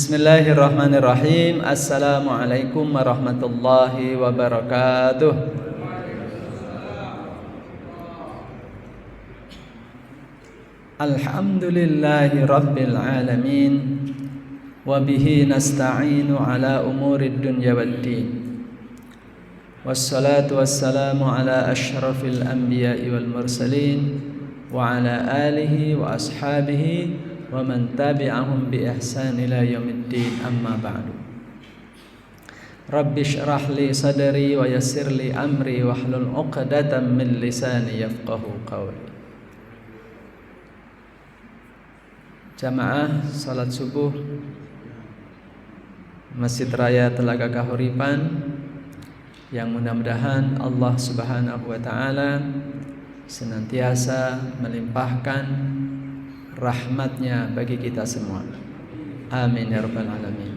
Bismillahirrahmanirrahim. Assalamualaikum warahmatullahi wabarakatuh. Alhamdulillahi rabbil alamin. Wabihi nasta'inu ala umurid dunya waddin. Wassalatu wassalamu ala ashrafil anbiya'i wal mursalin wa ala alihi wa ashabihi wa man tabi'ahum bi ihsan ila yaumiddin, amma ba'du. Rabbi shrah li sadri wa yassir li amri wahlul 'uqdatam min lisani yafqahu qawli. Jamaah salat subuh Masjid Raya Telaga Kahuripan, yang mudah-mudahan Allah Subhanahu wa taala senantiasa melimpahkan rahmatnya bagi kita semua. Amin ya rabbal alamin.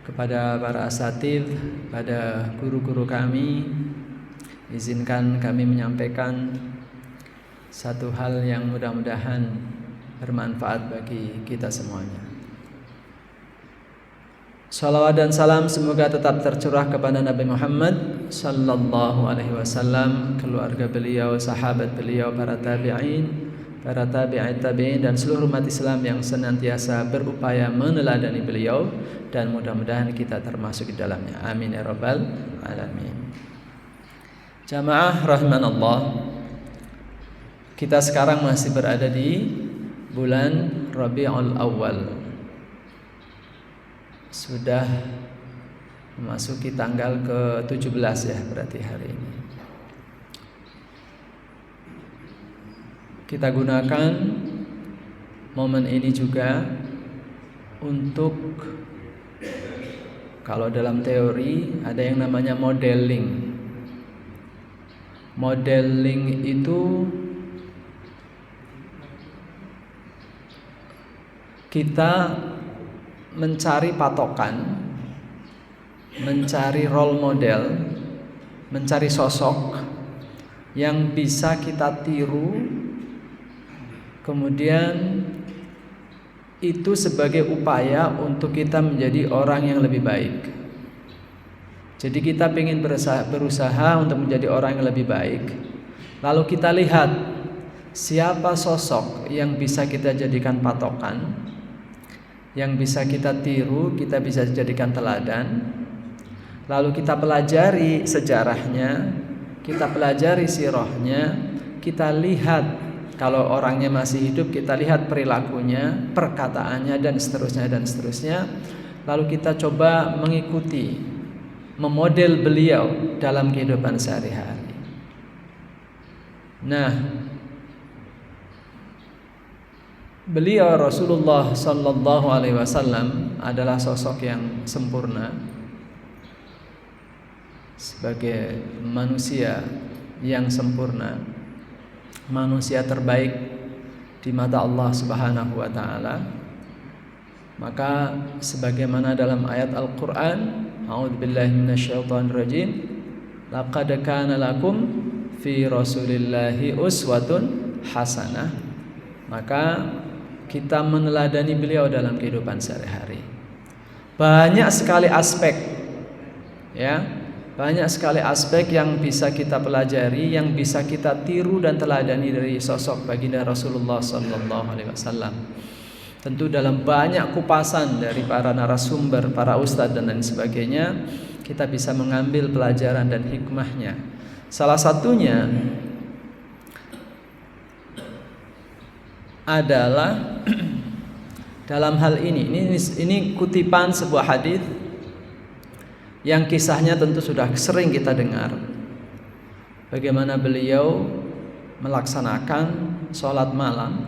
Kepada para asatidz, pada guru-guru kami, izinkan kami menyampaikan satu hal yang mudah-mudahan bermanfaat bagi kita semuanya. Salawat dan salam semoga tetap tercurah kepada Nabi Muhammad sallallahu alaihi wasallam, keluarga beliau, sahabat beliau, para tabi'in, para tabi'at tabi'in, dan seluruh umat Islam yang senantiasa berupaya meneladani beliau, dan mudah-mudahan kita termasuk di dalamnya. Amin ya rabbal alamin. Jamaah rahimanallah, kita sekarang masih berada di bulan Rabiul Awal. Sudah memasuki tanggal ke-17 ya, berarti hari ini. Kita gunakan momen ini juga untuk, kalau dalam teori ada yang namanya modeling. Modeling itu kita mencari patokan, mencari role model, mencari sosok yang bisa kita tiru, kemudian itu sebagai upaya untuk kita menjadi orang yang lebih baik. Jadi kita ingin berusaha untuk menjadi orang yang lebih baik. Lalu kita lihat siapa sosok yang bisa kita jadikan patokan, yang bisa kita tiru, kita bisa jadikan teladan. Lalu kita pelajari sejarahnya, kita pelajari sirahnya, kita lihat kalau orangnya masih hidup, kita lihat perilakunya, perkataannya, dan seterusnya dan seterusnya. Lalu kita coba mengikuti, memodel beliau dalam kehidupan sehari-hari. Nah, beliau Rasulullah sallallahu alaihi wasallam adalah sosok yang sempurna sebagai manusia yang sempurna, manusia terbaik di mata Allah Subhanahu wa taala. Maka sebagaimana dalam ayat Al-Qur'an, a'udzubillahi minasyaitonir rajim, laqad kana lakum fi rasulillahi uswatun hasanah. Maka kita meneladani beliau dalam kehidupan sehari-hari. Banyak sekali aspek, ya, banyak sekali aspek yang bisa kita pelajari, yang bisa kita tiru dan teladani dari sosok baginda Rasulullah sallallahu alaihi wasallam. Tentu dalam banyak kupasan dari para narasumber, para ustadz dan lain sebagainya, kita bisa mengambil pelajaran dan hikmahnya. Salah satunya adalah dalam hal ini kutipan sebuah hadis yang kisahnya tentu sudah sering kita dengar, bagaimana beliau melaksanakan sholat malam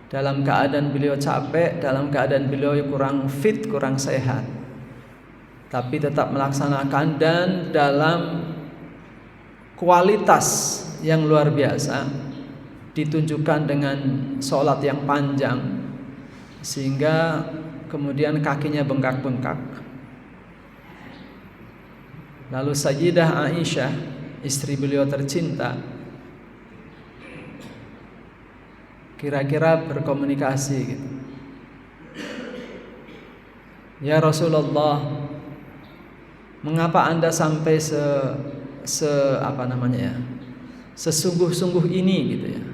dalam keadaan beliau capek, dalam keadaan beliau kurang fit, kurang sehat, tapi tetap melaksanakan dan dalam kualitas yang luar biasa, ditunjukkan dengan sholat yang panjang sehingga kemudian kakinya bengkak-bengkak. Lalu Sayyidah Aisyah, istri beliau tercinta, kira-kira berkomunikasi gitu. Ya Rasulullah, mengapa Anda sampai sesungguh-sungguh ini gitu ya,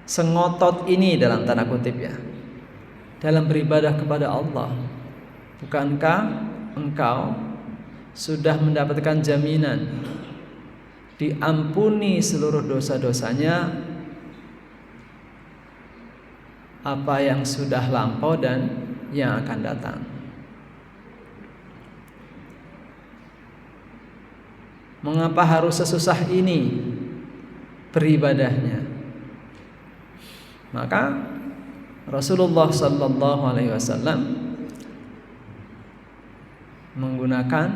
sengotot ini dalam tanda kutip ya, dalam beribadah kepada Allah? Bukankah engkau sudah mendapatkan jaminan diampuni seluruh dosa-dosanya, apa yang sudah lampau dan yang akan datang? Mengapa harus sesusah ini beribadahnya? Maka Rasulullah sallallahu alaihi wasallam menggunakan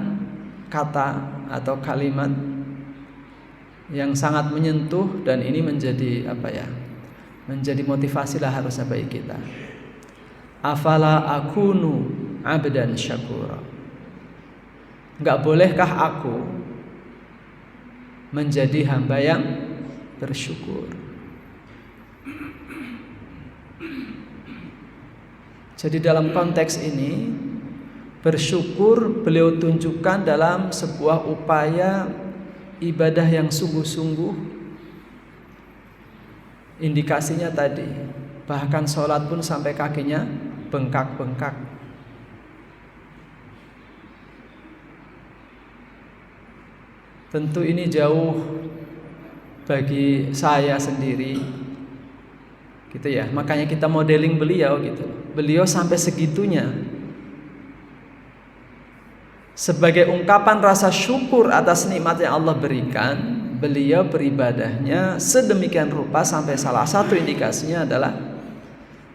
kata atau kalimat yang sangat menyentuh, dan ini menjadi menjadi motivasi lah harusnya bagi kita. Afala akunu abdan syakura. Enggak bolehkah aku menjadi hamba yang bersyukur? Jadi dalam konteks ini, bersyukur beliau tunjukkan dalam sebuah upaya ibadah yang sungguh-sungguh. Indikasinya tadi, bahkan sholat pun sampai kakinya bengkak-bengkak. Tentu ini jauh bagi saya sendiri gitu ya. Makanya kita modeling beliau gitu. Beliau sampai segitunya. Sebagai ungkapan rasa syukur atas nikmat yang Allah berikan, beliau beribadahnya sedemikian rupa sampai salah satu indikasinya adalah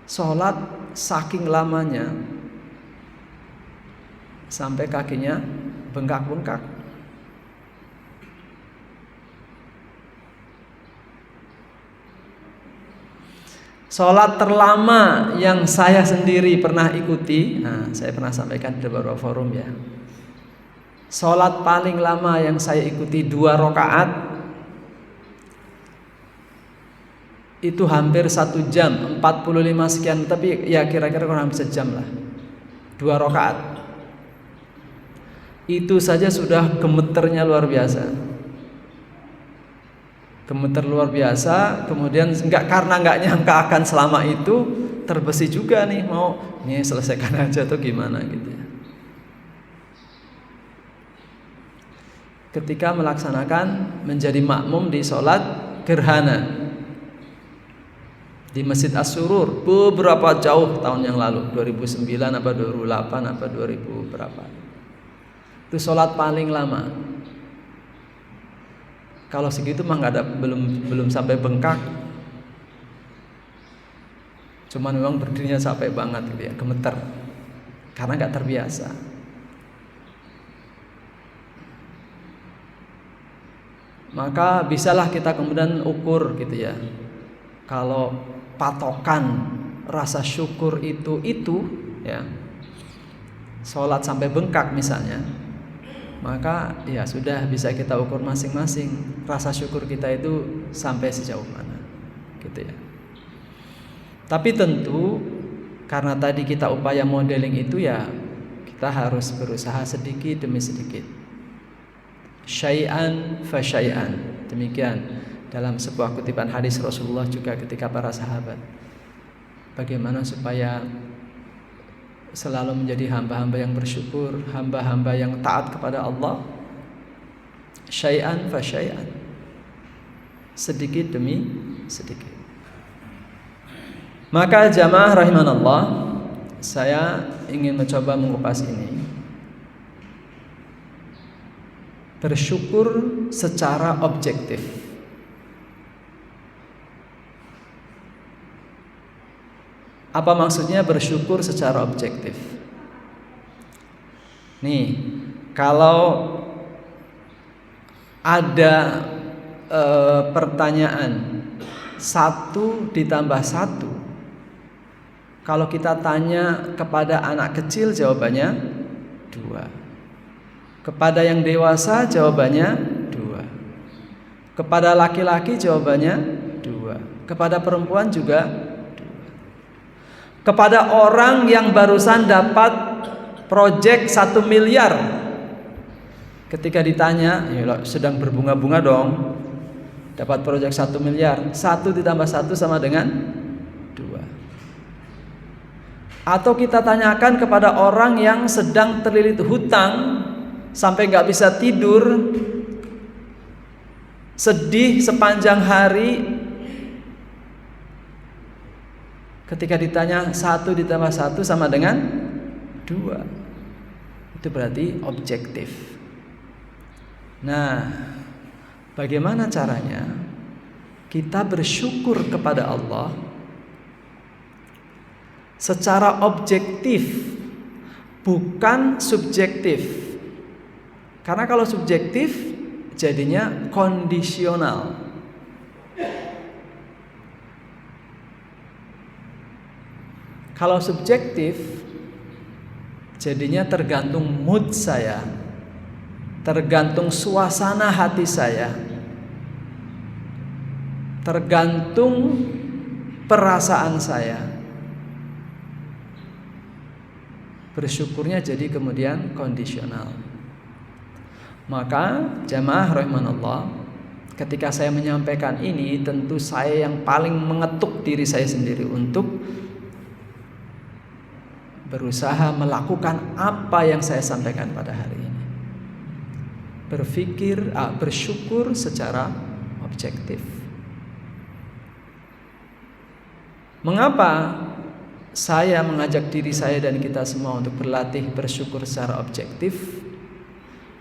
sholat saking lamanya sampai kakinya bengkak-bengkak. Sholat terlama yang saya sendiri pernah ikuti, saya pernah sampaikan di beberapa forum ya. Sholat paling lama yang saya ikuti 2 rakaat itu hampir 1 jam, 45 sekian, tapi ya kira-kira kurang lebih sejam lah. 2 rakaat itu saja sudah gemeternya luar biasa. Gemeter luar biasa. Kemudian karena nggak nyangka akan selama itu, terbesit juga nih, mau nih selesaikan aja tuh gimana gitu ya. Ketika melaksanakan menjadi makmum di sholat gerhana di Masjid As-Surur beberapa jauh tahun yang lalu, 2009 apa 2008 apa 2000 berapa. Itu sholat paling lama. Kalau segitu mah nggak ada, belum sampai bengkak. Cuman memang berdirinya sampai banget gitu ya, gemeter karena nggak terbiasa. Maka bisalah kita kemudian ukur gitu ya. Kalau patokan rasa syukur itu ya, sholat sampai bengkak misalnya, maka ya sudah bisa kita ukur masing-masing rasa syukur kita itu sampai sejauh mana gitu ya. Tapi tentu karena tadi kita upaya modeling itu ya, kita harus berusaha sedikit demi sedikit, syai'an fa syai'an. Demikian dalam sebuah kutipan hadis Rasulullah juga ketika para sahabat, bagaimana supaya selalu menjadi hamba-hamba yang bersyukur, hamba-hamba yang taat kepada Allah. Syai'an fa syai'an, sedikit demi sedikit. Maka jamaah rahimanallah, saya ingin mencoba mengupas ini. Bersyukur secara objektif. Apa maksudnya bersyukur secara objektif? Nih, kalau ada pertanyaan 1 ditambah 1, kalau kita tanya kepada anak kecil jawabannya 2. Kepada yang dewasa jawabannya 2. Kepada laki-laki jawabannya 2. kepada perempuan juga 2. Kepada orang yang barusan dapat proyek 1 miliar, ketika ditanya, ya sedang berbunga-bunga dong, dapat proyek 1 miliar, 1 ditambah 1 sama dengan 2. Atau kita tanyakan kepada orang yang sedang terlilit hutang sampai gak bisa tidur, sedih sepanjang hari, ketika ditanya 1 ditambah 1 sama dengan 2, itu berarti objektif. Nah, bagaimana caranya kita bersyukur kepada Allah secara objektif, bukan subjektif. Karena kalau subjektif jadinya kondisional. Kalau subjektif jadinya tergantung mood saya, tergantung suasana hati saya, tergantung perasaan saya. Bersyukurnya jadi kemudian kondisional. Maka jamaah rahimanallah, ketika saya menyampaikan ini, tentu saya yang paling mengetuk diri saya sendiri untuk berusaha melakukan apa yang saya sampaikan pada hari ini. Bersyukur secara objektif. Mengapa saya mengajak diri saya dan kita semua untuk berlatih bersyukur secara objektif?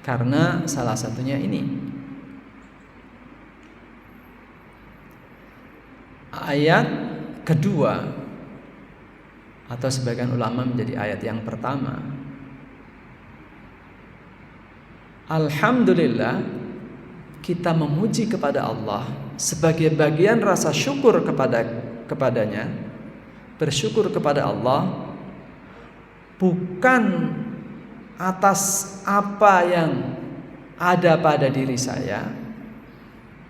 Karena salah satunya ini. Ayat kedua, atau sebagian ulama menjadi ayat yang pertama. Alhamdulillah, kita memuji kepada Allah sebagai bagian rasa syukur kepadanya. Bersyukur kepada Allah bukan atas apa yang ada pada diri saya,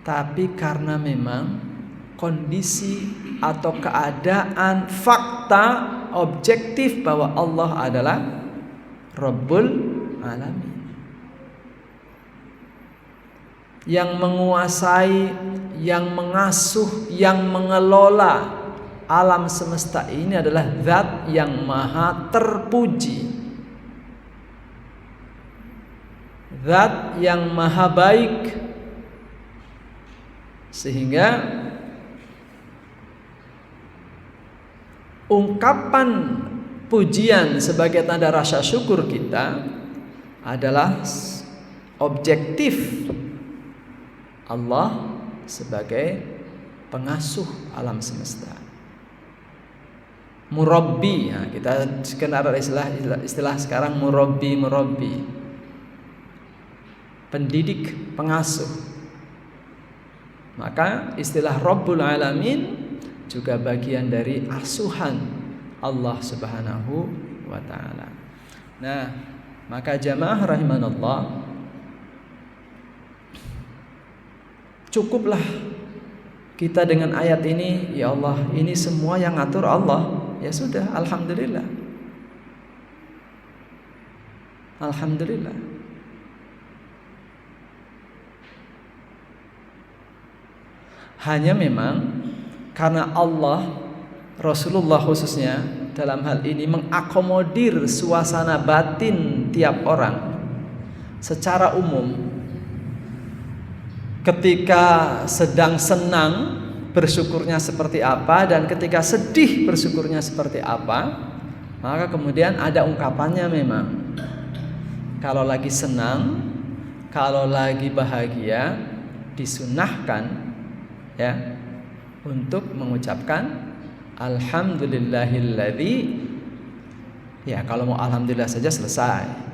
tapi karena memang kondisi atau keadaan fakta objektif bahwa Allah adalah Rabbul Alamin, yang menguasai, yang mengasuh, yang mengelola alam semesta ini adalah Zat yang maha terpuji, Zat yang maha baik, sehingga ungkapan pujian sebagai tanda rasa syukur kita adalah objektif Allah sebagai pengasuh alam semesta. Murabbi, nah, kita kenal istilah sekarang murabbi, pendidik, pengasuh. Maka istilah Rabbul Alamin juga bagian dari asuhan Allah Subhanahu wa ta'ala. Nah, maka jamaah rahimanallah, cukuplah kita dengan ayat ini, ya Allah, ini semua yang ngatur Allah. Ya sudah, alhamdulillah. Alhamdulillah. Hanya memang karena Allah, Rasulullah khususnya dalam hal ini mengakomodir suasana batin tiap orang secara umum. Ketika sedang senang bersyukurnya seperti apa, dan ketika sedih bersyukurnya seperti apa, maka kemudian ada ungkapannya memang. Kalau lagi senang, kalau lagi bahagia, disunahkan ya untuk mengucapkan alhamdulillahilladzi, ya kalau mau alhamdulillah saja selesai.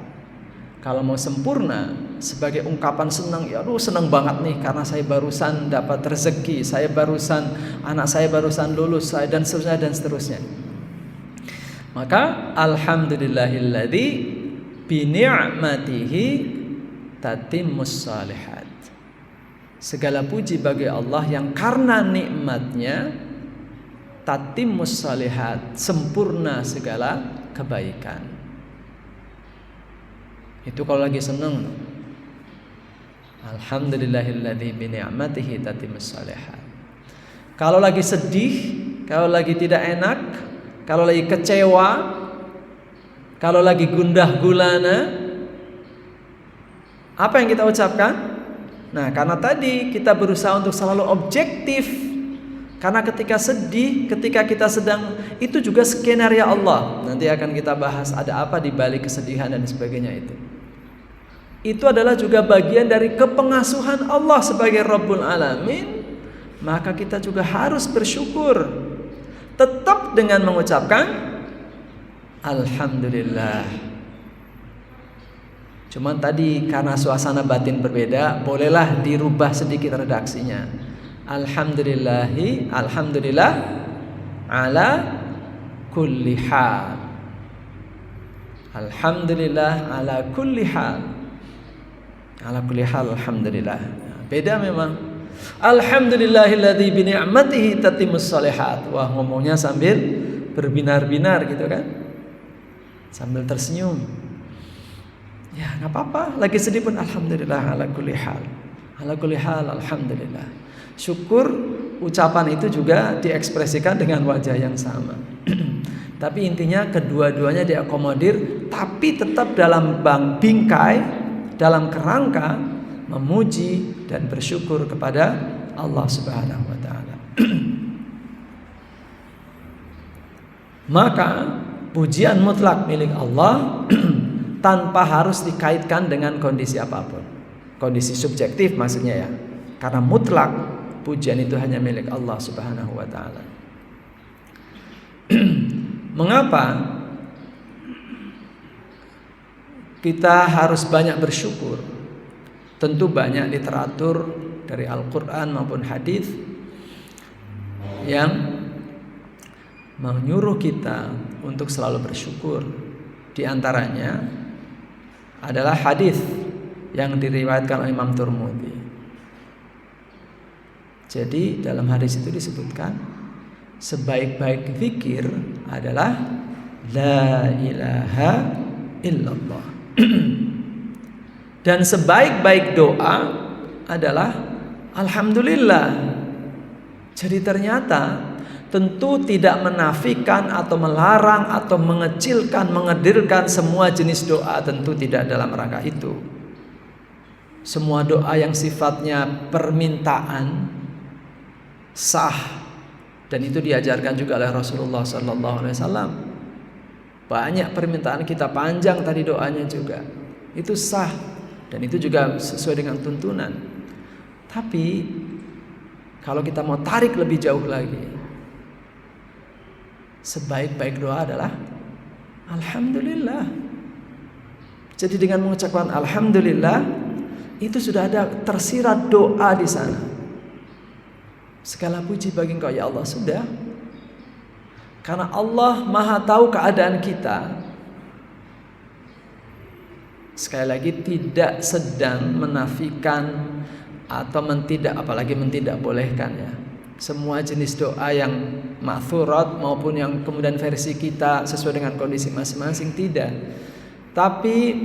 Kalau mau sempurna sebagai ungkapan senang, ya aduh senang banget nih karena saya barusan dapat rezeki, anak saya barusan lulus, dan seterusnya. Maka alhamdulillahilladzi bi ni'matihi tatimmus shalihat. Segala puji bagi Allah yang karena nikmatnya tatimmus shalihat, sempurna segala kebaikan. Itu kalau lagi seneng. Alhamdulillahilladzi bi ni'matihi tatimmus shalihat. Kalau lagi sedih, kalau lagi tidak enak, kalau lagi kecewa, kalau lagi gundah gulana, apa yang kita ucapkan? Nah, karena tadi kita berusaha untuk selalu objektif. Karena ketika sedih, ketika kita sedang, itu juga skenario Allah. Nanti akan kita bahas ada apa di balik kesedihan dan sebagainya itu. Itu adalah juga bagian dari kepengasuhan Allah sebagai Rabbul Alamin. Maka kita juga harus bersyukur. Tetap dengan mengucapkan Alhamdulillah. Cuman tadi karena suasana batin berbeda, bolehlah dirubah sedikit redaksinya. Alhamdulillah ala kulli hal. Alhamdulillah ala kulli hal. Ala kulli hal alhamdulillah. Beda memang. Alhamdulillahilladzi bi ni'matihi tatimmus shalihat. Wah, ngomongnya sambil berbinar-binar gitu kan. Sambil tersenyum. Ya, enggak apa-apa. Lagi sedih pun alhamdulillah ala kulli hal. Ala kulli hal alhamdulillah. Syukur ucapan itu juga diekspresikan dengan wajah yang sama. Tapi intinya kedua-duanya diakomodir, tapi tetap dalam bingkai, dalam kerangka memuji dan bersyukur kepada Allah Subhanahu wa taala. Maka pujian mutlak milik Allah tanpa harus dikaitkan dengan kondisi apapun. Kondisi subjektif maksudnya ya. Karena mutlak pujian itu hanya milik Allah Subhanahu wa taala. Mengapa kita harus banyak bersyukur? Tentu banyak literatur dari Al-Qur'an maupun hadis yang menyuruh kita untuk selalu bersyukur. Di antaranya adalah hadis yang diriwayatkan oleh Imam Tirmidzi. Jadi dalam hadis itu disebutkan sebaik-baik zikir adalah la ilaha illallah. Dan sebaik-baik doa adalah alhamdulillah. Jadi ternyata tentu tidak menafikan atau melarang atau mengecilkan, mengedilkan semua jenis doa, tentu tidak dalam rangka itu. Semua doa yang sifatnya permintaan sah, dan itu diajarkan juga oleh Rasulullah SAW. Banyak permintaan kita panjang tadi doanya juga, itu sah dan itu juga sesuai dengan tuntunan. Tapi kalau kita mau tarik lebih jauh lagi, sebaik-baik doa adalah alhamdulillah. Jadi dengan mengucapkan alhamdulillah itu sudah ada tersirat doa di sana. Segala puji bagi Engkau ya Allah, sudah. Karena Allah Maha tahu keadaan kita. Sekali lagi tidak sedang menafikan atau apalagi mentidak bolehkan ya. Semua jenis doa yang ma'thurat maupun yang kemudian versi kita sesuai dengan kondisi masing-masing, tidak. Tapi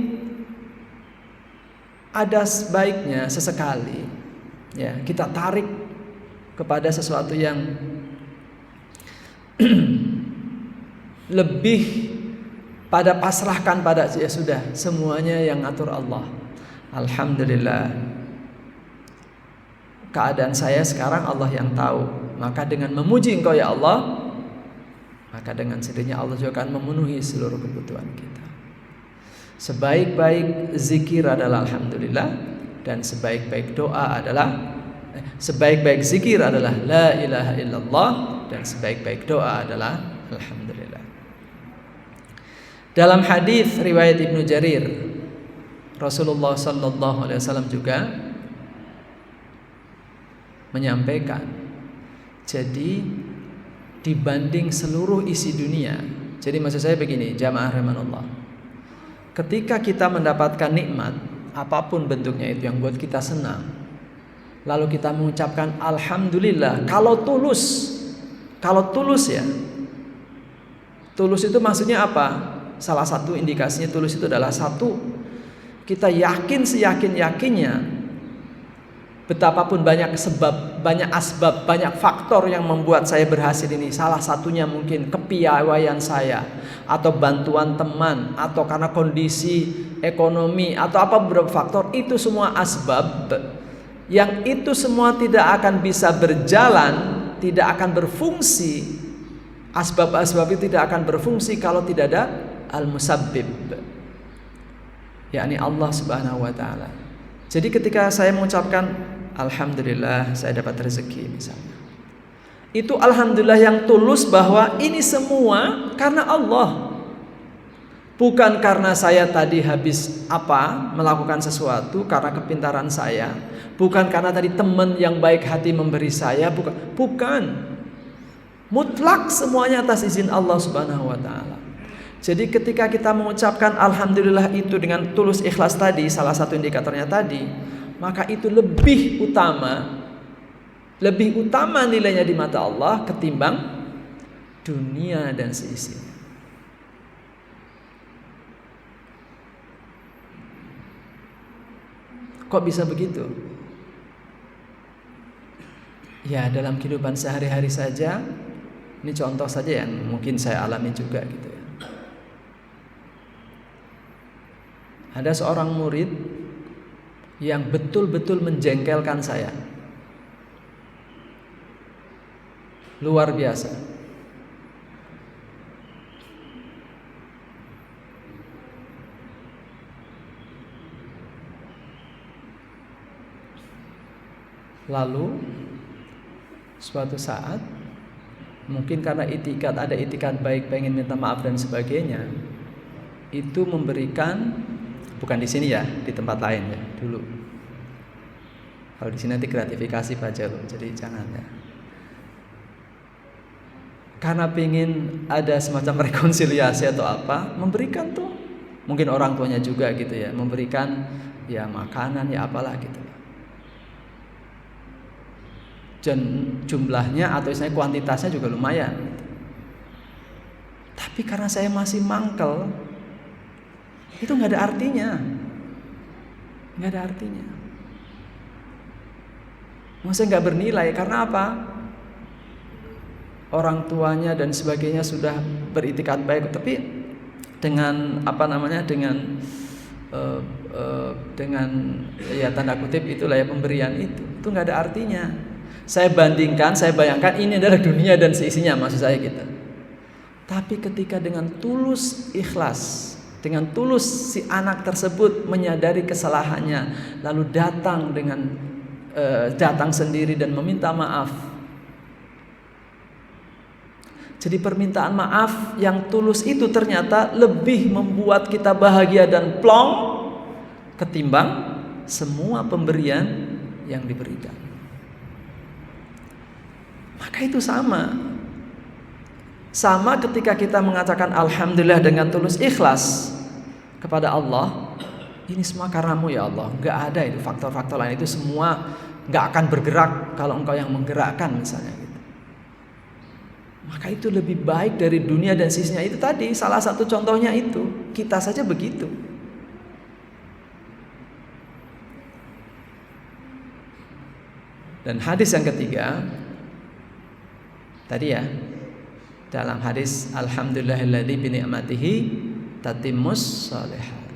ada sebaiknya sesekali ya kita tarik kepada sesuatu yang lebih pada pasrahkan pada ya sudah semuanya yang ngatur Allah. Alhamdulillah. Keadaan saya sekarang Allah yang tahu. Maka dengan memuji Engkau ya Allah, maka dengan sendirinya Allah juga akan memenuhi seluruh kebutuhan kita. Sebaik-baik zikir adalah alhamdulillah, dan sebaik-baik doa adalah sebaik-baik zikir adalah la ilaha illallah, dan sebaik-baik doa adalah alhamdulillah. Dalam hadis riwayat Ibnu Jarir, Rasulullah sallallahu alaihi wasallam juga menyampaikan, jadi dibanding seluruh isi dunia. Jadi maksud saya begini, jamaah rahimanallah. Ketika kita mendapatkan nikmat apapun bentuknya itu yang buat kita senang, lalu kita mengucapkan alhamdulillah. Kalau tulus ya. Tulus itu maksudnya apa? Salah satu indikasinya tulus itu adalah satu, kita yakin seyakin-yakinnya betapapun banyak sebab, banyak asbab, banyak faktor yang membuat saya berhasil ini. Salah satunya mungkin kepiawaian saya, atau bantuan teman, atau karena kondisi ekonomi, atau apa beberapa faktor. Itu semua asbab yang itu semua tidak akan bisa berjalan, tidak akan berfungsi. Asbab-asbab itu tidak akan berfungsi kalau tidak ada al-musabbib, yakni Allah Subhanahu wa taala. Jadi ketika saya mengucapkan alhamdulillah saya dapat rezeki misalnya, itu alhamdulillah yang tulus bahwa ini semua karena Allah. Bukan karena saya tadi habis melakukan sesuatu karena kepintaran saya, bukan karena tadi teman yang baik hati memberi saya, bukan. Mutlak semuanya atas izin Allah Subhanahu wa taala. Jadi ketika kita mengucapkan alhamdulillah itu dengan tulus ikhlas tadi, salah satu indikatornya tadi, maka itu lebih utama nilainya di mata Allah ketimbang dunia dan seisinya. Kok bisa begitu? Ya, dalam kehidupan sehari-hari saja. Ini contoh saja yang mungkin saya alami juga gitu ya. Ada seorang murid yang betul-betul menjengkelkan saya. Luar biasa. Lalu suatu saat, mungkin karena ada itikat baik, pengen minta maaf dan sebagainya, itu memberikan, bukan di sini ya, di tempat lain ya dulu. Kalau di sini nanti gratifikasi baca loh, jadi jangan ya. Karena pengen ada semacam rekonsiliasi atau apa, memberikan tuh, mungkin orang tuanya juga gitu ya, memberikan ya makanan ya apalah gitu. Dan jumlahnya atau misalnya kuantitasnya juga lumayan. Tapi karena saya masih mangkel, itu nggak ada artinya, maksudnya nggak bernilai. Karena apa? Orang tuanya dan sebagainya sudah beritikat baik, tapi dengan dengan ya tanda kutip itulah ya pemberian itu nggak ada artinya. Saya bayangkan ini adalah dunia dan seisinya, maksud saya gitu. Tapi ketika dengan tulus ikhlas, dengan tulus si anak tersebut menyadari kesalahannya, lalu datang sendiri dan meminta maaf. Jadi permintaan maaf yang tulus itu ternyata lebih membuat kita bahagia dan plong ketimbang semua pemberian yang diberikan. Maka itu sama ketika kita mengatakan alhamdulillah dengan tulus ikhlas kepada Allah, ini semua karenamu ya Allah. Gak ada itu faktor-faktor lain, itu semua gak akan bergerak kalau engkau yang menggerakkan misalnya gitu. Maka itu lebih baik dari dunia dan sisinya. Itu tadi salah satu contohnya itu. Kita saja begitu. Dan hadis yang ketiga tadi ya, dalam hadis alhamdulillahilladzi bi ni'matihi tatimmus shalihat.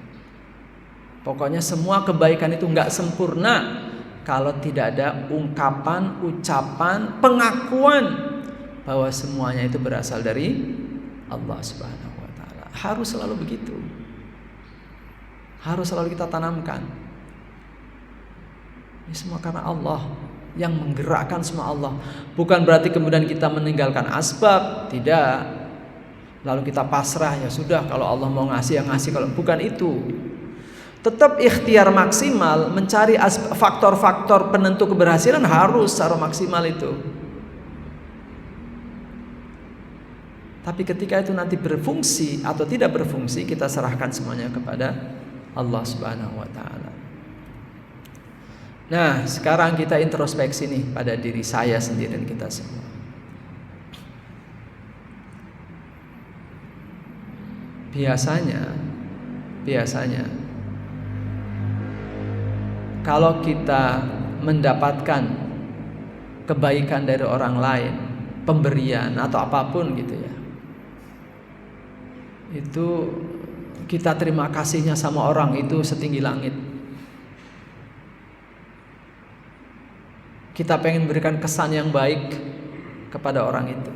Pokoknya semua kebaikan itu enggak sempurna kalau tidak ada ungkapan, ucapan, pengakuan bahwa semuanya itu berasal dari Allah Subhanahu wa taala. Harus selalu begitu. Harus selalu kita tanamkan. Ini semua karena Allah. Yang menggerakkan semua Allah. Bukan berarti kemudian kita meninggalkan asbab, tidak. Lalu kita pasrah, ya sudah kalau Allah mau ngasih yang ngasih, kalau bukan itu. Tetap ikhtiar maksimal, mencari faktor-faktor penentu keberhasilan harus secara maksimal itu. Tapi ketika itu nanti berfungsi atau tidak berfungsi, kita serahkan semuanya kepada Allah Subhanahu wa taala. Nah, sekarang kita introspeksi nih pada diri saya sendiri dan kita semua. Biasanya kalau kita mendapatkan kebaikan dari orang lain, pemberian atau apapun gitu ya, itu kita terima kasihnya sama orang itu setinggi langit. Kita pengen berikan kesan yang baik kepada orang itu.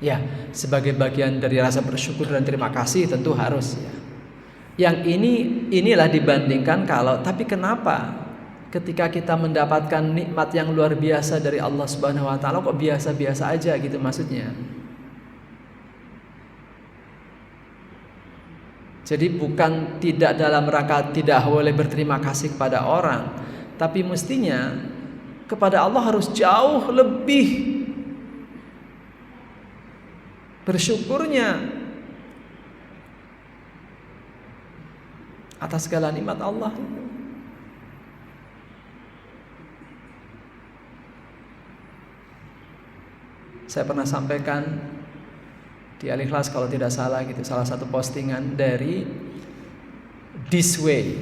Ya, sebagai bagian dari rasa bersyukur dan terima kasih tentu harus ya. Yang inilah dibandingkan tapi kenapa ketika kita mendapatkan nikmat yang luar biasa dari Allah Subhanahu wa taala kok biasa-biasa aja gitu maksudnya. Jadi bukan tidak dalam rangka tidak boleh berterima kasih kepada orang, tapi mestinya kepada Allah harus jauh lebih bersyukurnya atas segala nikmat Allah. Saya pernah sampaikan di Al-Ikhlas kalau tidak salah gitu, salah satu postingan dari This Way.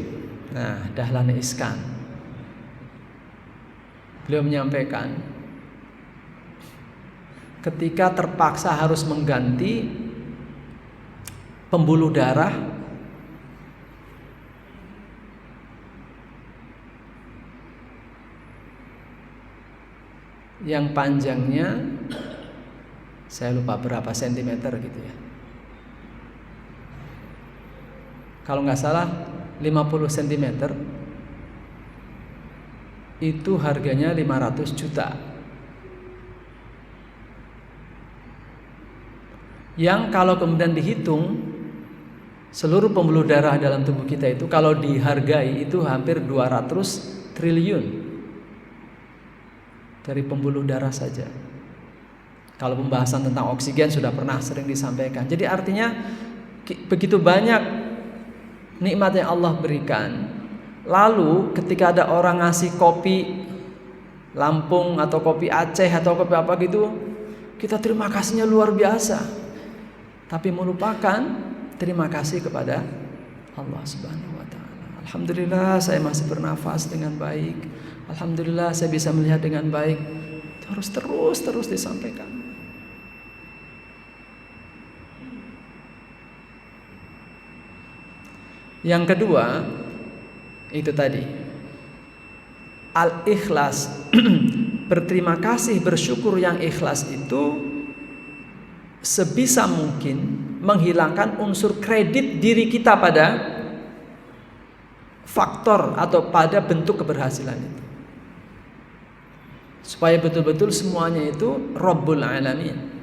Nah, Dahlan Iskan. Beliau menyampaikan ketika terpaksa harus mengganti pembuluh darah yang panjangnya saya lupa berapa sentimeter gitu ya. Kalau nggak salah 50 cm itu harganya 500 juta. Yang kalau kemudian dihitung seluruh pembuluh darah dalam tubuh kita itu kalau dihargai itu hampir 200 triliun dari pembuluh darah saja. Kalau pembahasan tentang oksigen sudah pernah sering disampaikan. Jadi artinya begitu banyak nikmat yang Allah berikan. Lalu ketika ada orang ngasih kopi Lampung atau kopi Aceh atau kopi apa gitu, kita terima kasihnya luar biasa. Tapi melupakan terima kasih kepada Allah Subhanahu wa taala. Alhamdulillah saya masih bernafas dengan baik. Alhamdulillah saya bisa melihat dengan baik. Itu harus terus disampaikan. Yang kedua itu tadi al-ikhlas. Berterima kasih, bersyukur yang ikhlas itu sebisa mungkin menghilangkan unsur kredit diri kita pada faktor atau pada bentuk keberhasilan itu, supaya betul-betul semuanya itu Rabbul Alamin.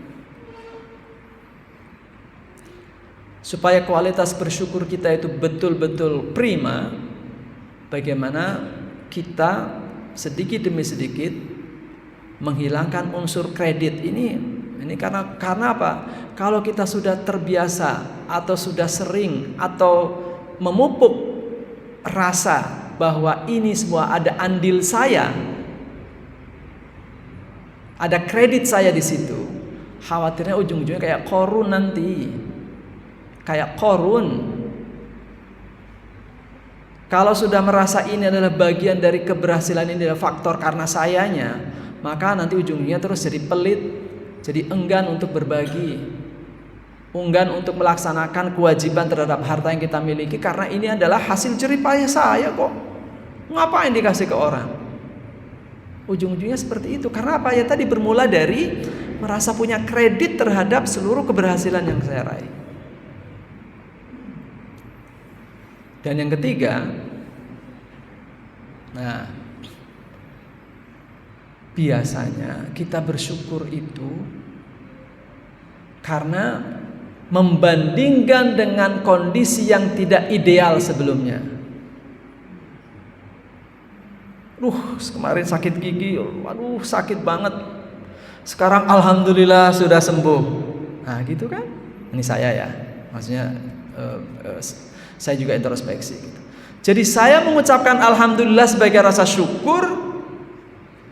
Supaya kualitas bersyukur kita itu betul-betul prima, bagaimana kita sedikit demi sedikit menghilangkan unsur kredit ini karena apa? Kalau kita sudah terbiasa atau sudah sering atau memupuk rasa bahwa ini semua ada andil saya, ada kredit saya di situ, khawatirnya ujung-ujungnya kayak Qarun nanti. Kayak Qarun. Kalau sudah merasa ini adalah bagian dari keberhasilan, ini adalah faktor karena sayanya, maka nanti ujungnya terus jadi pelit, jadi enggan untuk berbagi, enggan untuk melaksanakan kewajiban terhadap harta yang kita miliki karena ini adalah hasil jerih payah saya kok. Ngapain dikasih ke orang? Ujung-ujungnya seperti itu. Karena apa? Ya tadi bermula dari merasa punya kredit terhadap seluruh keberhasilan yang saya raih. Dan yang ketiga, nah, biasanya kita bersyukur itu karena membandingkan dengan kondisi yang tidak ideal sebelumnya. Kemarin sakit gigi, sakit banget. Sekarang alhamdulillah sudah sembuh. Nah, gitu kan? Ini saya ya, maksudnya saya juga introspeksi gitu. Jadi saya mengucapkan alhamdulillah sebagai rasa syukur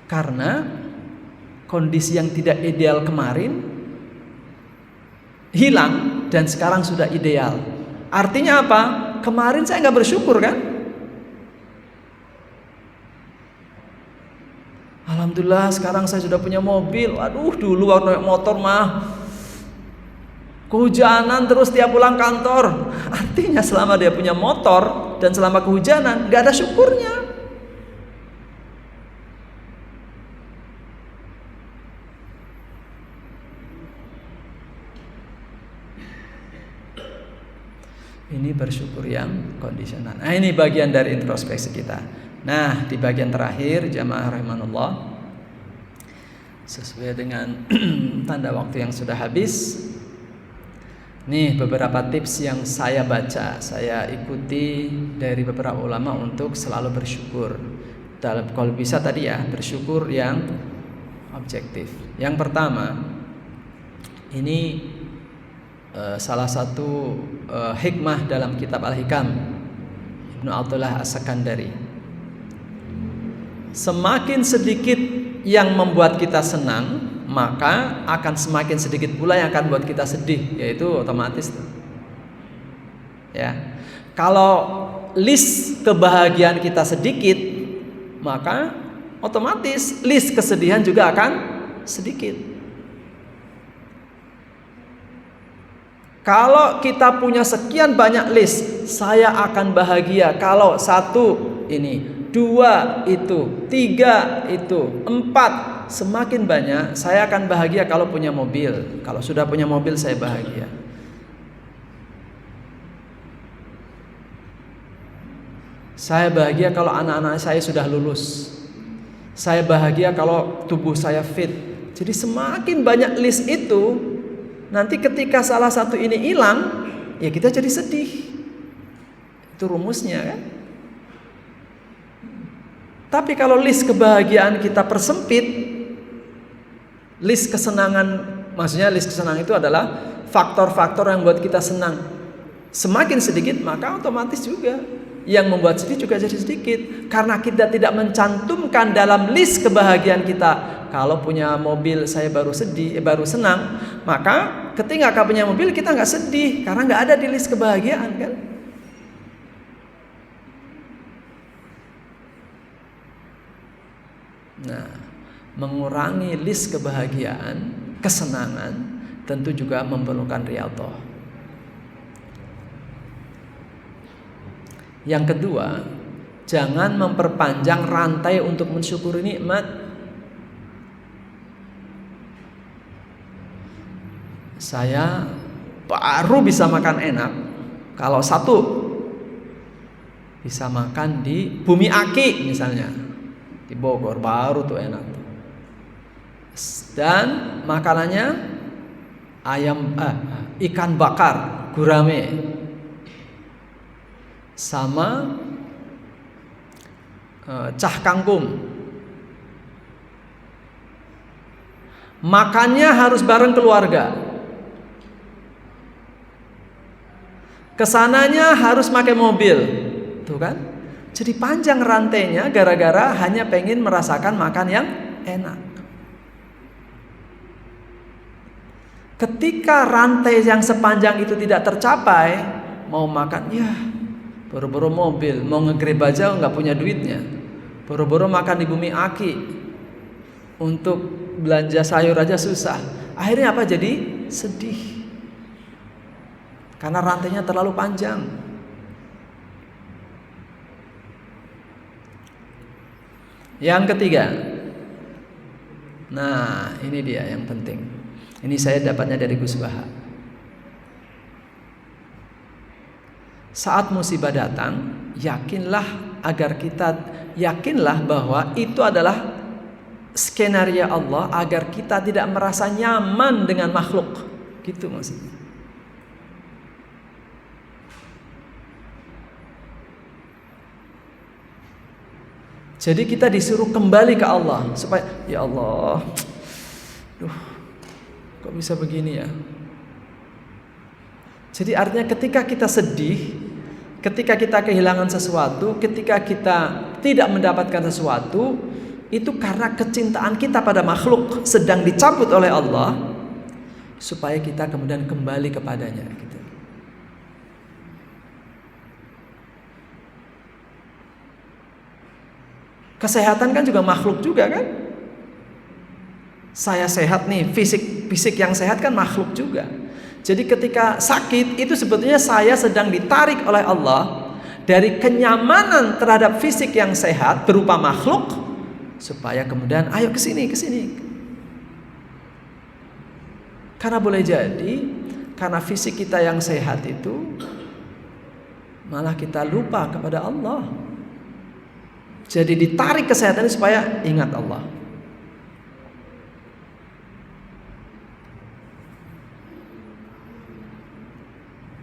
karena kondisi yang tidak ideal kemarin hilang dan sekarang sudah ideal. Artinya apa? Kemarin saya nggak bersyukur kan? Alhamdulillah sekarang saya sudah punya mobil. Aduh, dulu waktu naik motor mah kehujanan terus tiap pulang kantor. Artinya selama dia punya motor dan selama kehujanan nggak ada syukurnya. Ini bersyukur yang kondisional. Nah, ini bagian dari introspeksi kita. Nah, di bagian terakhir jamaah rahimanullah, sesuai dengan tanda waktu yang sudah habis, nih beberapa tips yang saya baca, saya ikuti dari beberapa ulama untuk selalu bersyukur. Kalau bisa tadi ya, bersyukur yang objektif. Yang pertama, ini salah satu hikmah dalam kitab Al-Hikam Ibnu Athaillah As-Sakandari. Semakin sedikit yang membuat kita senang, maka akan semakin sedikit pula yang akan membuat kita sedih, yaitu otomatis. Ya. Kalau list kebahagiaan kita sedikit, maka otomatis list kesedihan juga akan sedikit. Kalau kita punya sekian banyak list, saya akan bahagia kalau 1 ini, 2 itu, 3 itu, 4, semakin banyak saya akan bahagia kalau punya mobil. Kalau sudah punya mobil saya bahagia. Saya bahagia kalau anak-anak saya sudah lulus. Saya bahagia kalau tubuh saya fit. Jadi semakin banyak list itu, nanti ketika salah satu ini hilang, ya kita jadi sedih. Itu rumusnya kan. Tapi kalau list kebahagiaan kita persempit, list kesenangan, maksudnya list kesenangan itu adalah faktor-faktor yang buat kita senang. Semakin sedikit, maka otomatis juga yang membuat sedih juga jadi sedikit. Karena kita tidak mencantumkan dalam list kebahagiaan kita, kalau punya mobil saya baru sedih, baru senang, maka ketika punya mobil kita nggak sedih karena nggak ada di list kebahagiaan kan? Nah, mengurangi list kebahagiaan, kesenangan, tentu juga memerlukan riyadhah. Yang kedua, jangan memperpanjang rantai untuk mensyukuri nikmat. Saya baru bisa makan enak kalau 1 bisa makan di Bumi Aki misalnya, di Bogor, baru tuh enak. Dan makanannya ikan bakar gurame sama cah kangkung. Makannya harus bareng keluarga. Kesananya harus pakai mobil, tuh kan? Jadi panjang rantainya gara-gara hanya pengen merasakan makan yang enak. Ketika rantai yang sepanjang itu tidak tercapai, mau makan ya boro-boro mobil, mau nge-grab aja nggak punya duitnya, boro-boro makan di Bumi Aki, untuk belanja sayur aja susah. Akhirnya apa? Jadi sedih. Karena rantainya terlalu panjang. Yang ketiga, nah ini dia yang penting. Ini saya dapatnya dari Gus Baha. Saat musibah datang, yakinlah bahwa itu adalah skenario Allah agar kita tidak merasa nyaman dengan makhluk. Gitu maksudnya. Jadi kita disuruh kembali ke Allah supaya ya Allah, kok bisa begini ya? Jadi artinya ketika kita sedih, Ketika kita kehilangan sesuatu, ketika kita tidak mendapatkan sesuatu, itu karena kecintaan kita pada makhluk sedang dicabut oleh Allah, supaya kita kemudian kembali kepadanya gitu. Kesehatan kan juga makhluk juga kan? Saya sehat nih, fisik yang sehat kan makhluk juga. Jadi ketika sakit itu sebetulnya saya sedang ditarik oleh Allah dari kenyamanan terhadap fisik yang sehat berupa makhluk, supaya kemudian ayo ke sini. Karena boleh jadi karena fisik kita yang sehat itu malah kita lupa kepada Allah. Jadi ditarik kesehatan supaya ingat Allah.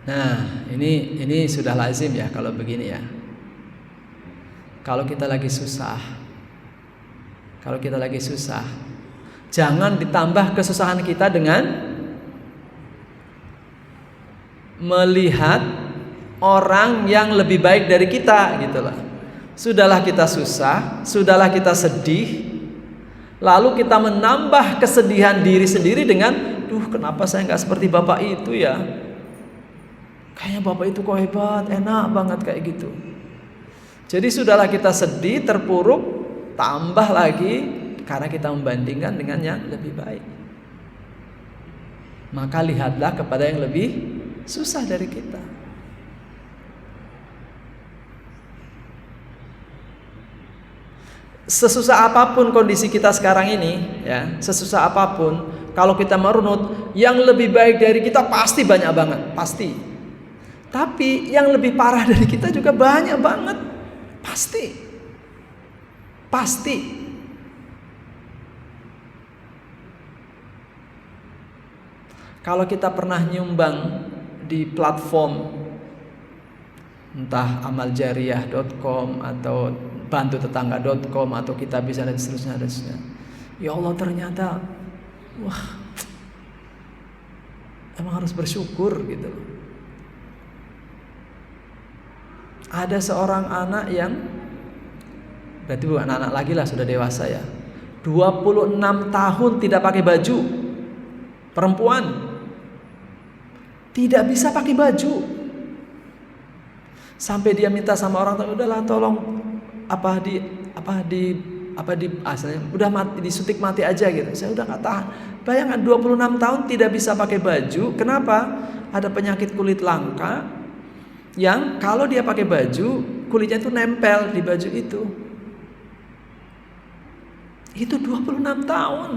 Nah, ini sudah lazim ya kalau begini ya. Kalau kita lagi susah, jangan ditambah kesusahan kita dengan melihat orang yang lebih baik dari kita gitu loh. Sudahlah kita susah, sudahlah kita sedih, lalu kita menambah kesedihan diri sendiri dengan, kenapa saya nggak seperti bapak itu ya? Kayaknya bapak itu kok hebat, enak banget kayak gitu. Jadi sudahlah kita sedih, terpuruk, tambah lagi karena kita membandingkan dengan yang lebih baik. Maka lihatlah kepada yang lebih susah dari kita. Sesusah apapun kondisi kita sekarang ini, ya, sesusah apapun, kalau kita merunut, yang lebih baik dari kita pasti banyak banget, pasti. Tapi yang lebih parah dari kita juga banyak banget, pasti. Kalau kita pernah nyumbang di platform entah amaljariyah.com atau bantutetangga.com atau Kitabisa dan seterusnya. Ya Allah, ternyata emang harus bersyukur gitu. Ada seorang anak yang berarti bukan anak lagi lah, sudah dewasa ya, 26 tahun tidak pakai baju. Perempuan tidak bisa pakai baju. Sampai dia minta sama orang tua, udahlah tolong udah mati, disuntik mati aja gitu. Saya udah nggak tahan. Bayangkan 26 tahun tidak bisa pakai baju. Kenapa? Ada penyakit kulit langka yang kalau dia pakai baju, kulitnya itu nempel di baju itu. Itu 26 tahun.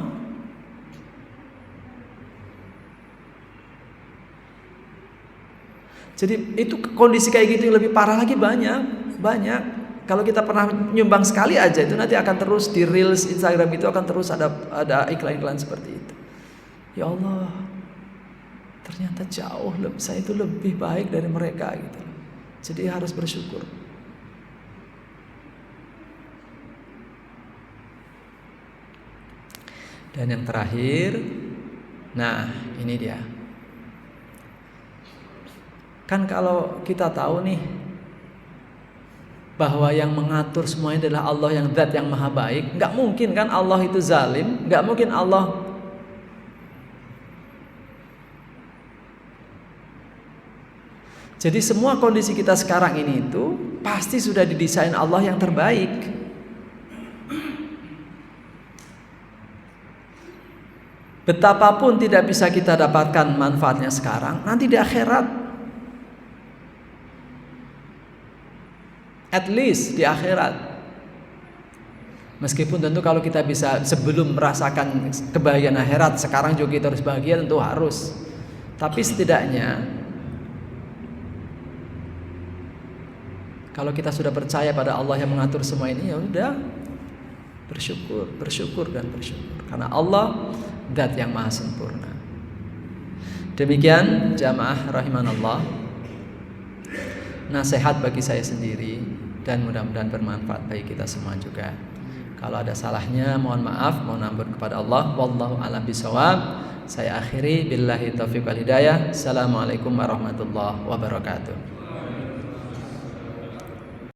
Jadi itu kondisi kayak gitu yang lebih parah lagi banyak. Kalau kita pernah nyumbang sekali aja, itu nanti akan terus di reels Instagram itu akan terus ada iklan-iklan seperti itu. Ya Allah, ternyata jauh saya itu lebih baik dari mereka gitu. Jadi harus bersyukur. Dan yang terakhir, nah ini dia. Kan kalau kita tahu nih bahwa yang mengatur semuanya adalah Allah yang zat yang maha baik, nggak mungkin kan Allah itu zalim, nggak mungkin Allah jadi semua kondisi kita sekarang ini itu pasti sudah didesain Allah yang terbaik. Betapapun tidak bisa kita dapatkan manfaatnya sekarang, nanti di akhirat, at least di akhirat. Meskipun tentu kalau kita bisa sebelum merasakan kebahagiaan akhirat, sekarang juga kita harus bahagia, tentu harus. Tapi setidaknya kalau kita sudah percaya pada Allah yang mengatur semua ini, ya udah bersyukur karena Allah zat yang maha sempurna. Demikian jamaah rahimanallah, nasihat bagi saya sendiri dan mudah-mudahan bermanfaat bagi kita semua juga. Kalau ada salahnya mohon maaf, mohon ampun kepada Allah. Wallahu a'lam bishawab. Saya akhiri billahi taufiq wal hidayah. Assalamualaikum warahmatullahi wabarakatuh.